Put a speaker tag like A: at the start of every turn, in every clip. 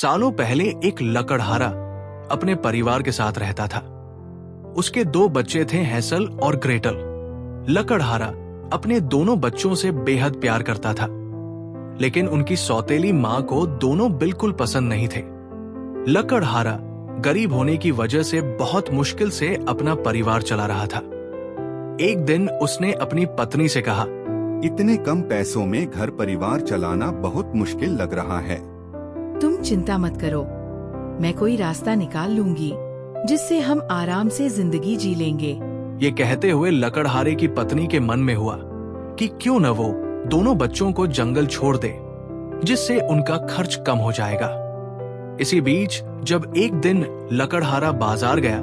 A: सालों पहले एक लकड़हारा अपने परिवार के साथ रहता था। उसके 2 बच्चे थे, हैंसल और ग्रेटल। लकड़हारा अपने दोनों बच्चों से बेहद प्यार करता था, लेकिन उनकी सौतेली मां को दोनों बिल्कुल पसंद नहीं थे। लकड़हारा गरीब होने की वजह से बहुत मुश्किल से अपना परिवार चला रहा था। एक दिन उसने अपनी पत्नी से कहा,
B: इतने कम पैसों में घर परिवार चलाना बहुत मुश्किल लग रहा है।
C: तुम चिंता मत करो, मैं कोई रास्ता निकाल लूंगी जिससे हम आराम से जिंदगी जी लेंगे।
A: ये कहते हुए लकड़हारे की पत्नी के मन में हुआ कि क्यों न वो दोनों बच्चों को जंगल छोड़ दे, जिससे उनका खर्च कम हो जाएगा। इसी बीच जब एक दिन लकड़हारा बाजार गया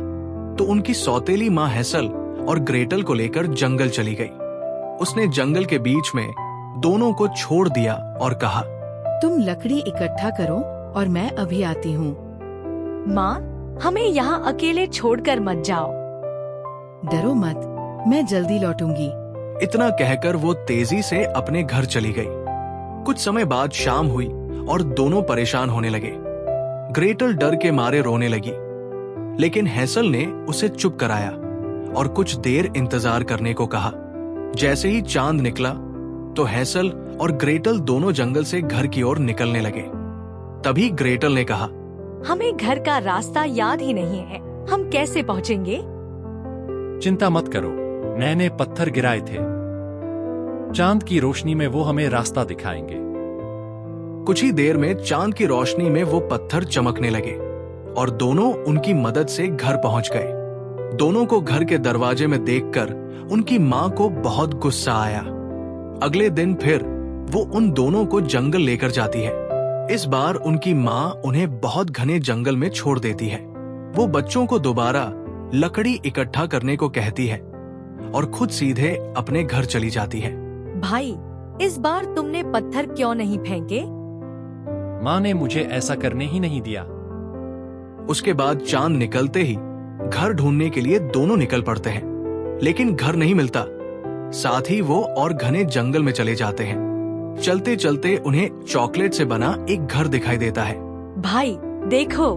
A: तो उनकी सौतेली मां हैंसल और ग्रेटल को लेकर जंगल चली गई। उसने जंगल के बीच में दोनों को छोड़ दिया और कहा,
C: तुम लकड़ी इकट्ठा करो और मैं अभी आती हूँ।
D: माँ, हमें यहाँ अकेले छोड़कर मत जाओ।
C: डरो मत, मैं जल्दी लौटूंगी।
A: इतना कहकर वो तेजी से अपने घर चली गई। कुछ समय बाद शाम हुई और दोनों परेशान होने लगे। ग्रेटल डर के मारे रोने लगी, लेकिन हैंसल ने उसे चुप कराया और कुछ देर इंतजार करने को कहा। जैसे ही चांद निकला तो हैंसल और ग्रेटल दोनों जंगल से घर की ओर निकलने लगे। तभी ग्रेटल ने कहा,
D: हमें घर का रास्ता याद ही नहीं है, हम कैसे पहुँचेंगे?
E: चिंता मत करो, मैंने पत्थर गिराए थे। चांद की रोशनी में वो हमें रास्ता दिखाएंगे।
A: कुछ ही देर में चांद की रोशनी में वो पत्थर चमकने लगे और दोनों उनकी मदद से घर पहुंच गए। दोनों को घर के दरवाजे में देखकर उनकी मां को बहुत गुस्सा आया। अगले दिन फिर वो उन दोनों को जंगल लेकर जाती है। इस बार उनकी मां उन्हें बहुत घने जंगल में छोड़ देती है। वो बच्चों को दोबारा लकड़ी इकट्ठा करने को कहती है और खुद सीधे अपने घर चली जाती है।
D: भाई, इस बार तुमने पत्थर क्यों नहीं फेंके?
E: माँ ने मुझे ऐसा करने ही नहीं दिया।
A: उसके बाद चांद निकलते ही घर ढूंढने के लिए दोनों निकल पड़ते हैं, लेकिन घर नहीं मिलता। साथ ही वो और घने जंगल में चले जाते हैं। चलते चलते उन्हें चॉकलेट से बना एक घर दिखाई देता है।
D: भाई देखो,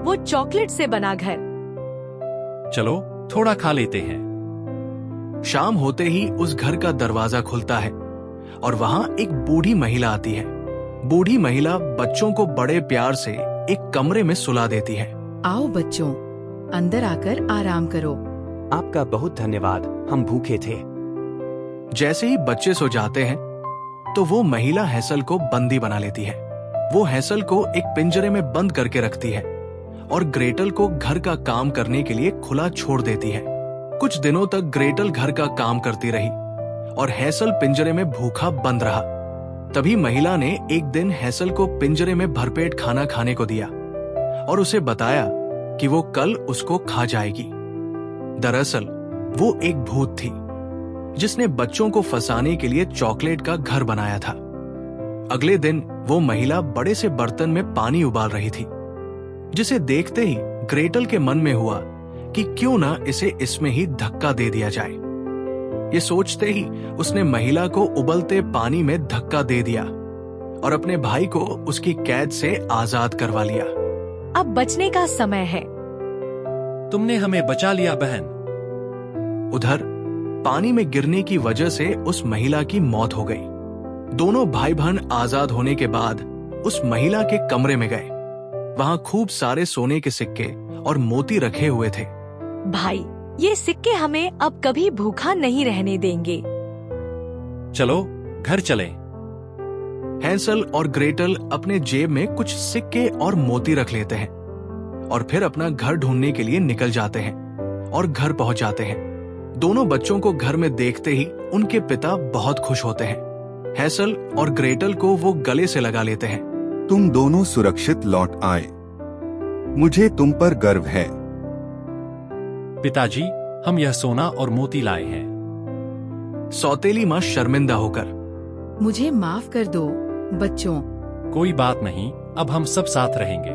D: वो चॉकलेट से बना घर।
E: चलो थोड़ा खा लेते हैं।
A: शाम होते ही उस घर का दरवाजा खुलता है और वहां एक बूढ़ी महिला आती है। बूढ़ी महिला बच्चों को बड़े प्यार से एक कमरे में सुला देती है।
C: आओ बच्चों, अंदर आकर आराम करो।
F: आपका बहुत धन्यवाद, हम भूखे थे।
A: जैसे ही बच्चे सो जाते हैं तो वो महिला हैंसल को बंदी बना लेती है। वो हैंसल को एक पिंजरे में बंद करके रखती है और ग्रेटल को घर का काम करने के लिए खुला छोड़ देती है। कुछ दिनों तक ग्रेटल घर का काम करती रही और हैंसल पिंजरे में भूखा बंद रहा। तभी महिला ने एक दिन हैंसल को पिंजरे में भरपेट खाना खाने को दिया और उसे बताया कि वो कल उसको खा जाएगी। दरअसल वो एक भूत थी जिसने बच्चों को फंसाने के लिए चॉकलेट का घर बनाया था। अगले दिन वो महिला बड़े से बर्तन में पानी उबाल रही थी, जिसे देखते ही ग्रेटल के मन में हुआ कि क्यों ना इसे इसमें ही धक्का दे दिया जाए। ये सोचते ही उसने महिला को उबलते पानी में धक्का दे दिया और अपने भाई को उसकी कैद से आजाद करवा लिया।
D: अब बचने का समय है।
E: तुमने हमें बचा लिया बहन।
A: उधर पानी में गिरने की वजह से उस महिला की मौत हो गई। दोनों भाई बहन आजाद होने के बाद उस महिला के कमरे में गए। वहां खूब सारे सोने के सिक्के और मोती रखे हुए थे।
D: भाई, ये सिक्के हमें अब कभी भूखा नहीं रहने देंगे।
E: चलो घर चलें।
A: हैंसल और ग्रेटल अपने जेब में कुछ सिक्के और मोती रख लेते हैं और फिर अपना घर ढूंढने के लिए निकल जाते हैं और घर पहुंच जाते हैं। दोनों बच्चों को घर में देखते ही उनके पिता बहुत खुश होते हैं। हैंसल और ग्रेटल को वो गले से लगा लेते हैं।
B: तुम दोनों सुरक्षित लौट आए, मुझे तुम पर गर्व है।
E: पिताजी, हम यह सोना और मोती लाए हैं।
A: सौतेली माँ शर्मिंदा होकर,
C: मुझे माफ कर दो बच्चों।
E: कोई बात नहीं, अब हम सब साथ रहेंगे।